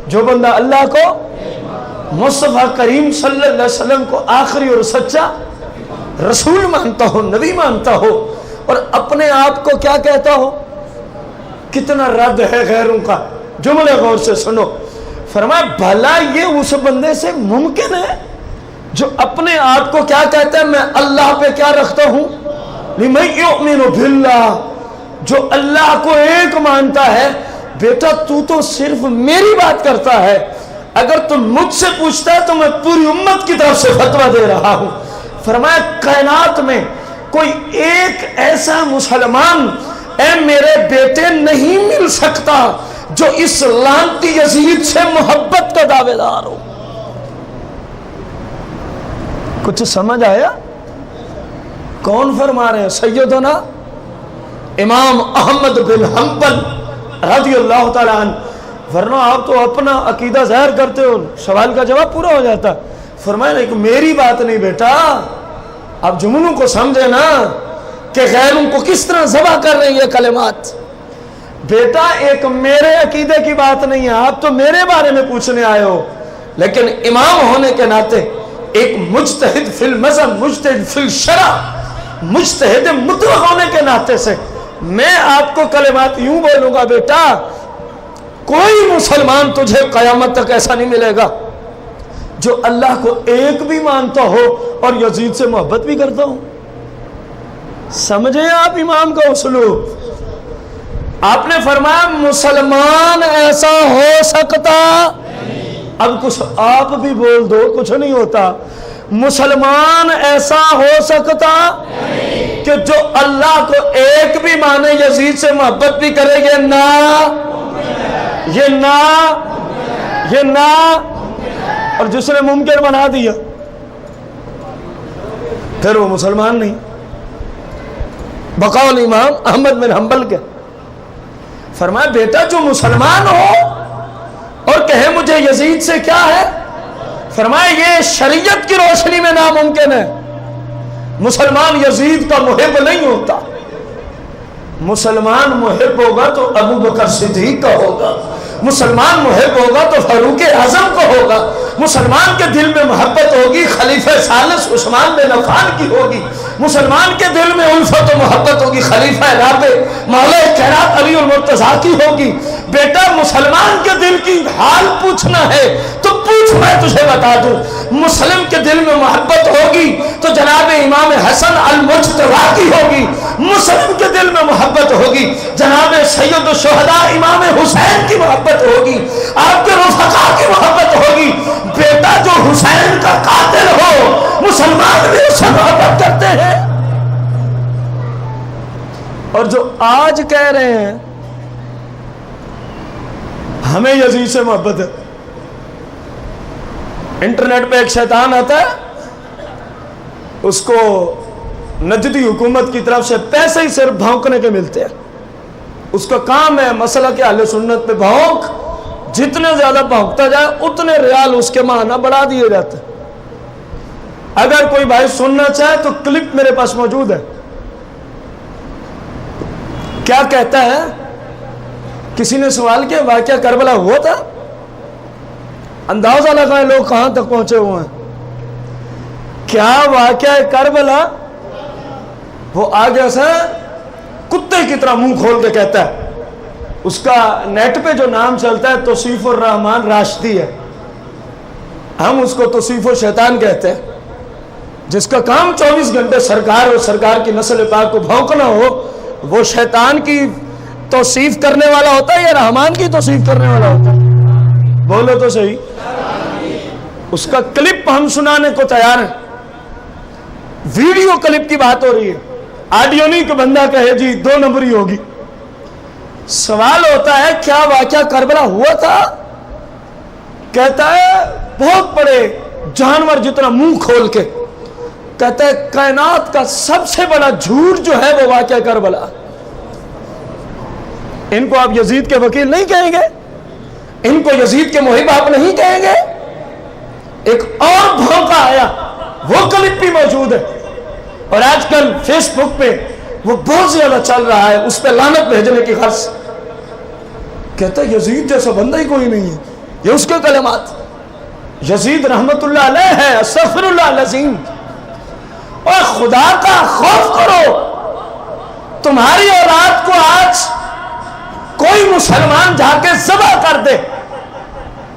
Speaker 1: جو بندہ اللہ کو، مصطفیٰ کریم صلی اللہ علیہ وسلم کو آخری اور سچا رسول مانتا ہو، نبی مانتا ہو، اور اپنے آپ کو کیا کہتا ہو. کتنا رد ہے غیروں کا. جملے غور سے سنو. فرمایا بھلا یہ اس بندے سے ممکن ہے جو اپنے آپ کو کیا کہتا ہے؟ میں اللہ پہ کیا رکھتا ہوں؟ لمن یؤمن باللہ، جو اللہ کو ایک مانتا ہے. بیٹا تو صرف میری بات کرتا ہے، اگر تم مجھ سے پوچھتا ہے تو میں پوری امت کی طرف سے فتویٰ دے رہا ہوں. فرمایا کائنات میں کوئی ایک ایسا مسلمان اے میرے بیٹے نہیں مل سکتا جو اس لعنتی یزید سے محبت کا دعوے دار ہو. کچھ سمجھ آیا؟ کون فرما رہے ہیں؟ سیدنا امام احمد بن حنبل رضی اللہ تعالیٰ عنہ. ورنہ آپ تو اپنا عقیدہ ظاہر کرتے ہو، سوال کا جواب پورا ہو جاتا. فرمایا نہیں کہ میری بات نہیں بیٹا، آپ جملوں کو سمجھے نا کہ غیروں کو کس طرح ذبح کر رہے ہیں یہ کلمات. بیٹا ایک میرے عقیدے کی بات نہیں ہے، آپ تو میرے بارے میں پوچھنے آئے ہو، لیکن امام ہونے کے ناطے ایک مجتہد فی المذہب، مجتہد فی الشرع، مجتہد مطلق ہونے کے ناطے سے میں آپ کو کلمات یوں بولوں گا. بیٹا کوئی مسلمان تجھے قیامت تک ایسا نہیں ملے گا جو اللہ کو ایک بھی مانتا ہو اور یزید سے محبت بھی کرتا ہو. سمجھیں آپ امام کا اسلوب. آپ نے فرمایا مسلمان ایسا ہو سکتا، اب کچھ آپ بھی بول دو کچھ نہیں ہوتا. مسلمان ایسا ہو سکتا کہ جو اللہ کو ایک بھی مانے یزید سے محبت بھی کرے گے؟ نہ، یہ نہ، یہ نہ. اور جس نے ممکن بنا دیا پھر وہ مسلمان نہیں. بقول امام احمد بن حنبل کے. فرمایا بیٹا جو مسلمان ہو اور کہے مجھے یزید سے کیا ہے، فرمایا یہ شریعت کی روشنی میں ناممکن ہے. مسلمان یزید کا محب نہیں ہوتا. مسلمان محب ہوگا تو ابو بکر صدیق کا ہوگا، مسلمان محب ہوگا تو فاروق اعظم کو ہوگا، مسلمان کے دل میں محبت ہوگی خلیفہ ثالث عثمان بن عفان کی ہوگی، مسلمان کے دل میں الفت و محبت ہوگی خلیفہ رابع مولا کائنات علی المرتضیٰ کی ہوگی. بیٹا مسلمان کے دل کی حال پوچھنا ہے تو پوچھ، میں تجھے بتا دوں. مسلم کے دل میں محبت ہوگی تو جناب امام حسن المجتبی کی ہوگی، مسلم کے دل میں محبت ہوگی جناب سید الشہداء امام حسین کی محبت ہوگی، آپ کے رفقا کی محبت ہوگی. بیٹا جو حسین کا قاتل ہو مسلمان بھی اس سے محبت کرتے ہیں. اور جو آج کہہ رہے ہیں ہمیں یزید سے محبت ہے، انٹرنیٹ پہ ایک شیطان آتا ہے, اس کو نجدی حکومت کی طرف سے پیسے ہی صرف بھونکنے کے ملتے ہیں. اس کا کام ہے مسئلہ کہ اہل سنت پہ بھونک, جتنے زیادہ بھونکتا جائے اتنے ریال اس کے ماہانہ بڑھا دیے جاتے ہیں. اگر کوئی بھائی سننا چاہے تو کلپ میرے پاس موجود ہے. کیا کہتا ہے, کسی نے سوال کیا واقعہ کربلا ہوا تھا؟ اندازہ لگائیں لوگ کہاں تک پہنچے ہوئے ہیں. کیا واقعہ کربلا؟ وہ آگے سے کتے کی طرح منہ کھول کے کہتا ہے. اس کا نیٹ پہ جو نام چلتا ہے توصیف الرحمن راشدی ہے, ہم اس کو توصیف الشیطان کہتے ہیں. جس کا کام 24 گھنٹے سرکار اور سرکار کی نسل پاک کو بھونکنا ہو, وہ شیطان کی توصیف کرنے والا ہوتا ہے یا رحمان کی توصیف کرنے والا ہوتا ہے؟ بولو تو صحیح. اس کا کلپ ہم سنانے کو تیار ہیں. ویڈیو کلپ کی بات ہو رہی ہے, آڈیو نہیں کہ بندہ کہے جی 2 نمبری ہوگی. سوال ہوتا ہے کیا واقعہ کربلا ہوا تھا؟ کہتا ہے بہت بڑے جانور جتنا منہ کھول کے کہتا ہے کائنات کا سب سے بڑا جھوٹ جو ہے وہ واقعہ کربلا. ان کو آپ یزید کے وکیل نہیں کہیں گے, ان کو یزید کے محب آپ نہیں کہیں گے. ایک اور بھونکا آیا, وہ کلپ بھی موجود ہے, اور آج کل فیس بک پہ وہ بہت زیادہ چل رہا ہے, اس پہ لعنت بھیجنے کی غرض. کہتا ہے یزید جیسا بندہ ہی کوئی نہیں ہے. یہ اس کے کلمات. یزید رحمت اللہ علیہ ہے, استغفر اللہ العظیم. اور خدا کا خوف کرو, تمہاری اولاد کو آج کوئی مسلمان جا کے ذبح کر دے,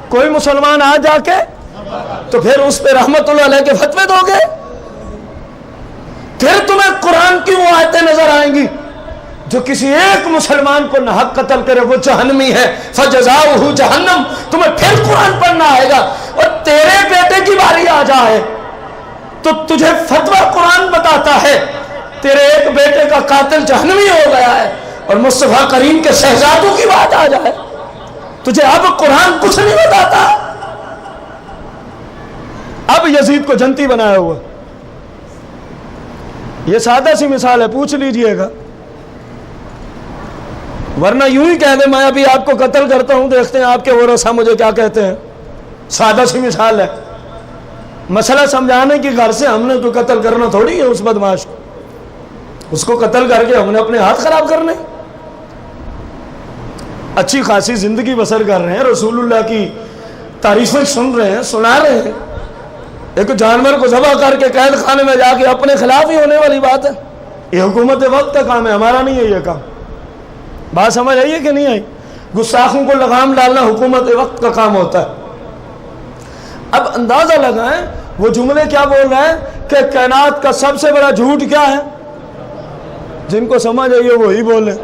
Speaker 1: کوئی مسلمان آ جا کے, تو پھر اس پہ رحمت اللہ علیہ کے فتوے دو گے؟ پھر تمہیں قرآن کی وہ آیتیں نظر آئیں گی جو کسی ایک مسلمان کو ناحق قتل کرے وہ جہنمی ہے, فجزاؤہ جہنم. تمہیں پھر قرآن پڑھنا آئے گا, اور تیرے بیٹے کی باری آ جائے تو تجھے فتویٰ قرآن بتاتا ہے تیرے ایک بیٹے کا قاتل جہنمی ہو گیا ہے, اور مصطفیٰ کریم کے شہزادوں کی بات آ جائے تجھے اب قرآن کچھ نہیں بتاتا. اب یزید کو جنتی بنایا ہوا. یہ سادہ سی مثال ہے, پوچھ لیجئے گا, ورنہ یوں ہی کہہ دے میں ابھی آپ کو قتل کرتا ہوں, دیکھتے ہیں آپ کے ورثہ مجھے کیا کہتے ہیں. سادہ سی مثال ہے, مسئلہ سمجھانے کی غرض سے ہم نے تو قتل کرنا تھوڑی ہے اس بدماش کو. اس کو قتل کر کے ہم نے اپنے ہاتھ خراب کرنے. اچھی خاصی زندگی بسر کر رہے ہیں, رسول اللہ کی تعریفیں سن رہے ہیں, سنا رہے ہیں. ایک جانور کو ذبح کر کے قید خانے میں جا کے اپنے خلاف ہی ہونے والی بات ہے. یہ حکومت وقت کا کام ہے, ہمارا نہیں ہے یہ کام. بات سمجھ آئی ہے کہ نہیں آئی؟ گستاخوں کو لگام ڈالنا حکومت وقت کا کام ہوتا ہے. اب اندازہ لگائیں وہ جملے کیا بول رہے ہیں کہ کائنات کا سب سے بڑا جھوٹ کیا ہے. جن کو سمجھ آئیے وہی بولیں.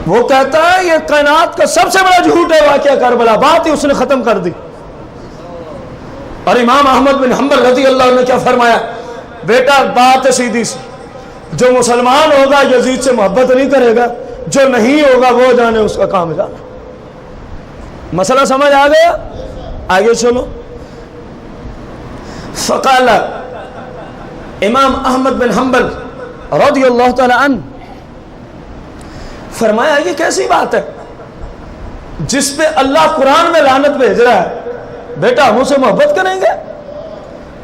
Speaker 1: وہ کہتا ہے یہ کائنات کا سب سے بڑا جھوٹ ہے واقعہ کربلا. بات ہی اس نے ختم کر دی. اور امام احمد بن حنبل رضی اللہ عنہ نے کیا فرمایا؟ بیٹا بات ہے سیدھی سی, جو مسلمان ہوگا یزید سے محبت نہیں کرے گا, جو نہیں ہوگا وہ جانے اس کا کام جانا. مسئلہ سمجھ آ گیا؟ آگے چلو. فقال امام احمد بن حنبل رضی اللہ تعالی عنہ فرمایا یہ کیسی بات ہے جس پہ اللہ قرآن میں لعنت بھیج رہا ہے, بیٹا ہم اسے محبت کریں گے؟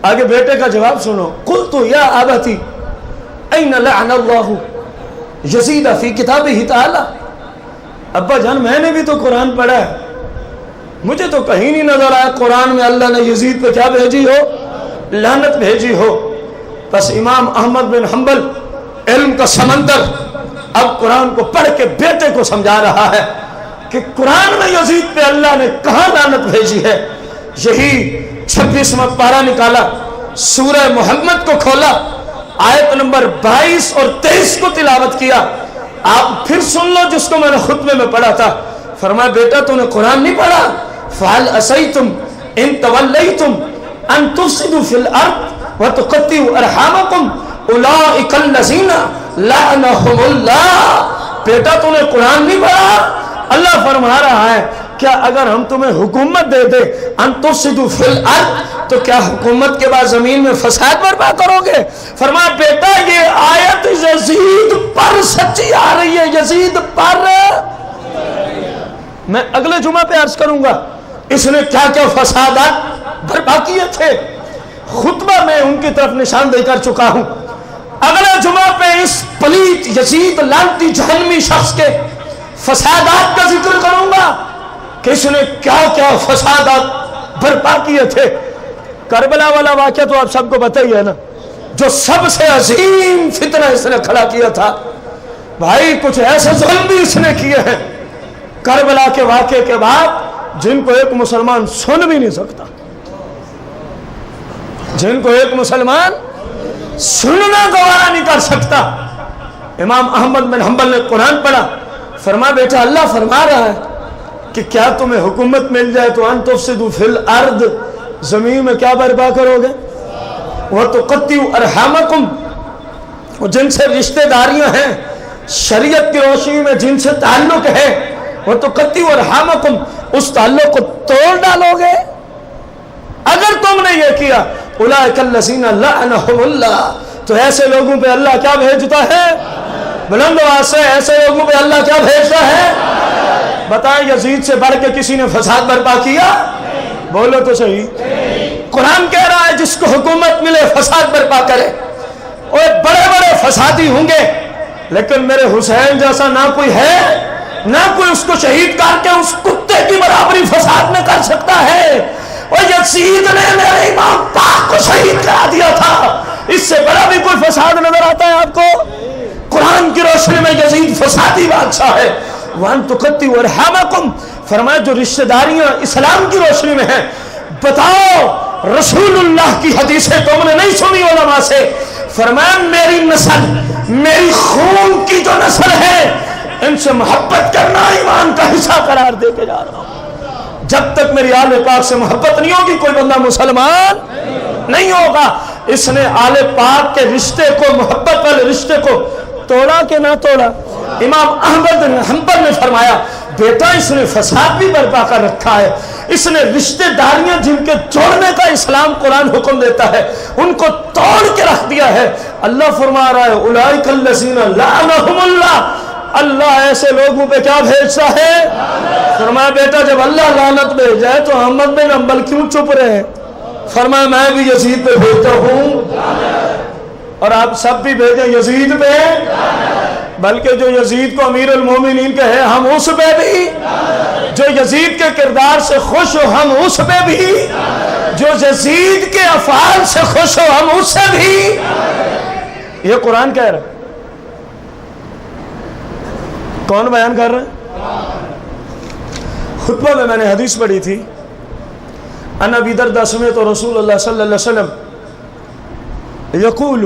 Speaker 1: آگے بیٹے کا جواب سنو. قلت یا ابتی این لعن اللہ یزید فی کتابہ تعالی. ابا جان میں نے بھی تو قرآن پڑھا ہے, مجھے تو کہیں نہیں نظر آیا قرآن میں اللہ نے یزید پہ کیا بھیجی ہو, لعنت بھیجی ہو. بس امام احمد بن حنبل علم کا سمندر اب قرآن کو پڑھ کے بیٹے کو سمجھا رہا ہے کہ قرآن میں یزید پہ اللہ نے کہاں لعنت بھیجی ہے. یہی 26واں پارہ نکالا, سورہ محمد کو کھولا, آیت نمبر 22 اور 23 کو تلاوت کیا. آپ پھر سن لو جس کو میں نے خطبے میں پڑھا تھا. فرمایا بیٹا تو نے قرآن نہیں پڑھا؟ فَهَلْ أَسَيْتُمْ إِن تَوَلَّيْتُمْ أَن تُفْسِدُوا فِي الْأَرْضِ وَتُقَطِّعُوا أَرْحَامَكُمْ أُولَٰئِكَ الَّذِينَ لَعَنَهُمُ اللَّهُ. بیٹا تو نے قرآن نہیں پڑھا؟ اللہ فرما رہا ہے کیا اگر ہم تمہیں حکومت دے دیں ان تفسدوا فی الارض تو کیا حکومت کے بعد زمین میں فساد برپا کرو گے؟ فرمایا بیٹا یہ آیت یزید پر سچی آ رہی ہے، یزید پر میں اگلے جمعہ پہ عرض کروں گا اس نے کیا کیا فسادات برپا کیے تھے، خطبہ میں ان کی طرف نشاندہی کر چکا ہوں۔ اگلے جمعہ پہ اس پلیت یزید لعنتی جہنمی شخص کے فسادات کا ذکر کروں گا کہ اس نے کیا کیا فسادات برپا کیے تھے۔ کربلا والا واقعہ تو آپ سب کو پتہ ہی ہے نا، جو سب سے عظیم فتنہ اس نے کھڑا کیا تھا۔ بھائی کچھ ایسے ظلم بھی اس نے کیے ہیں کربلا کے واقعے کے بعد جن کو ایک مسلمان سن بھی نہیں سکتا، جن کو ایک مسلمان سننا گوارا نہیں کر سکتا۔ امام احمد بن حنبل نے قرآن پڑھا، فرمایا بیٹا اللہ فرما رہا ہے کہ کیا تمہیں حکومت مل جائے تو ان تفسدوا فی الارض، زمین میں کیا برپا کرو گے؟ وتقطعوا ارحامکم، جن سے رشتہ داریاں ہیں شریعت کی روشنی میں جن سے تعلق ہے، وتقطعوا ارحامکم، اس تعلق کو توڑ ڈالو گے اگر تم نے یہ کیا۔ اولئک الذین لعنہم اللہ، تو ایسے لوگوں پہ اللہ کیا بھیجتا ہے؟ بلند آواز سے ایسے لوگوں پہ اللہ کیا بھیجتا ہے؟ بتائیں یزید سے بڑھ کے کسی نے فساد برپا کیا؟ بولو تو صحیح۔ قرآن کہہ رہا ہے جس کو حکومت ملے فساد برپا کرے، اور بڑے بڑے فسادی ہوں گے لیکن میرے حسین جیسا نہ کوئی ہے، نہ کوئی اس کو شہید کر کے اس کتے کی برابری فساد میں کر سکتا ہے۔ اور یزید نے میرے امام پاک کو شہید کرا دیا تھا، اس سے بڑا بھی کوئی فساد نظر آتا ہے آپ کو؟ قرآن کی روشنی میں یزید فسادی بادشاہ ہے۔ وَأَن تُقَطِّعُوا أَرْحَامَكُمْ، فرمایا جو رشتہ داریاں اسلام کی روشنی میں ہیں، بتاؤ رسول اللہ کی حدیثیں تم نے نہیں سنی علماء سے؟ فرمایا میری نسل، میری خون کی جو نسل ہے ان سے محبت کرنا ایمان کا حصہ قرار دے کے جا رہا ہوں۔ جب تک میری آل پاک سے محبت نہیں ہوگی کوئی بندہ مسلمان نہیں ہوگا۔ اس نے آل پاک کے رشتے کو، محبت والے رشتے کو توڑا کہ نہ توڑا؟ امام احمد بن حنبل نے فرمایا بیٹا اس نے فساد بھی برپا کر رکھا ہے، اس نے رشتے داریاں جن کے جوڑنے کا اسلام قرآن حکم دیتا ہے ان کو توڑ کے رکھ دیا ہے۔ اللہ فرما رہا ہے اولئک الذین لعنہم اللہ، اللہ ایسے لوگوں پہ کیا بھیجتا ہے؟ فرمایا بیٹا جب اللہ لعنت بھیجائے تو احمد بن حنبل کیوں چپ رہے؟ فرمایا میں بھی یزید پہ بھیجتا ہوں اور آپ سب بھی بھیجیں یزید پہ، بلکہ جو یزید کو امیر المومنین کہے ہم اس پہ بھی، جو یزید کے کردار سے خوش ہو ہم اس پہ بھی، جو یزید کے افعال سے خوش ہو ہم اس سے بھی۔ یہ قرآن کہہ رہا ہے، کون بیان کر رہے ہیں؟ خطبہ میں نے حدیث پڑھی تھی، ان ابی درداء سمعت رسول اللہ صلی اللہ علیہ وسلم یقول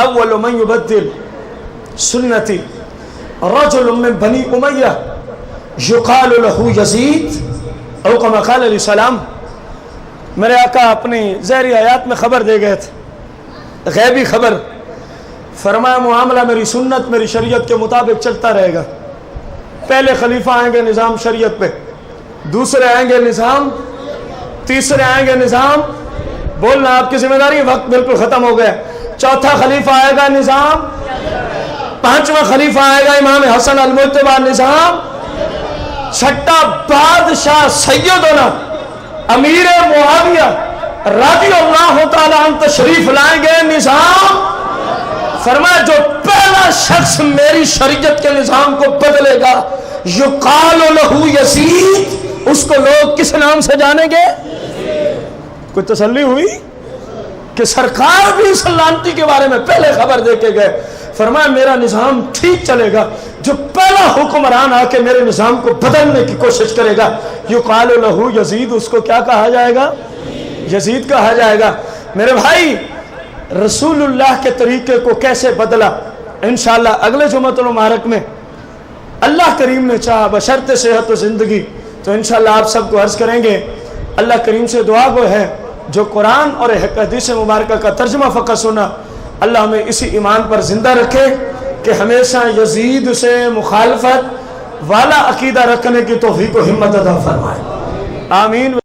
Speaker 1: اول من یبدل سنتی رجل من بنی امیہ یقال له یزید او کما قال علیہ السلام۔ میرے آقا اپنی ظاہری آیات میں خبر دے گئے تھے، غیبی خبر۔ فرمایا معاملہ میری سنت، میری شریعت کے مطابق چلتا رہے گا۔ پہلے خلیفہ آئیں گے نظام شریعت پہ، دوسرے آئیں گے نظام، تیسرے آئیں گے نظام، بولنا آپ کی ذمہ داری، وقت بالکل ختم ہو گیا۔ چوتھا خلیفہ آئے گا نظام، پانچواں خلیفہ آئے گا امام حسن المجتبی نظام، چھٹا بادشاہ سیدنا امیر معاویہ رضی اللہ تعالیٰ عنہ تشریف لائیں گے نظام۔ فرمایا جو پہلا شخص میری شریعت کے نظام کو بدلے گا یقال له یزید، اس کو لوگ کس نام سے جانیں گے؟ کوئی تسلی ہوئی کہ سرکار بھی اس لعنتی کے بارے میں پہلے خبر دے کے گئے۔ فرمایا میرا نظام ٹھیک چلے گا، جو پہلا حکمران آ کے میرے نظام کو بدلنے کی کوشش کرے گا یقال له یزید، اس کو کیا کہا جائے گا؟ یزید کہا جائے گا۔ میرے بھائی رسول اللہ کے طریقے کو کیسے بدلا، انشاءاللہ اگلے جمعۃ المبارک میں اللہ کریم نے چاہا بشرط صحت و زندگی تو انشاءاللہ آپ سب کو عرض کریں گے۔ اللہ کریم سے دعا گو ہے جو قرآن اور حدیث مبارکہ کا ترجمہ فقط سنا، اللہ ہمیں اسی ایمان پر زندہ رکھے کہ ہمیشہ یزید سے مخالفت، والا عقیدہ رکھنے کی توفیق و ہمت عطا فرمائے، آمین۔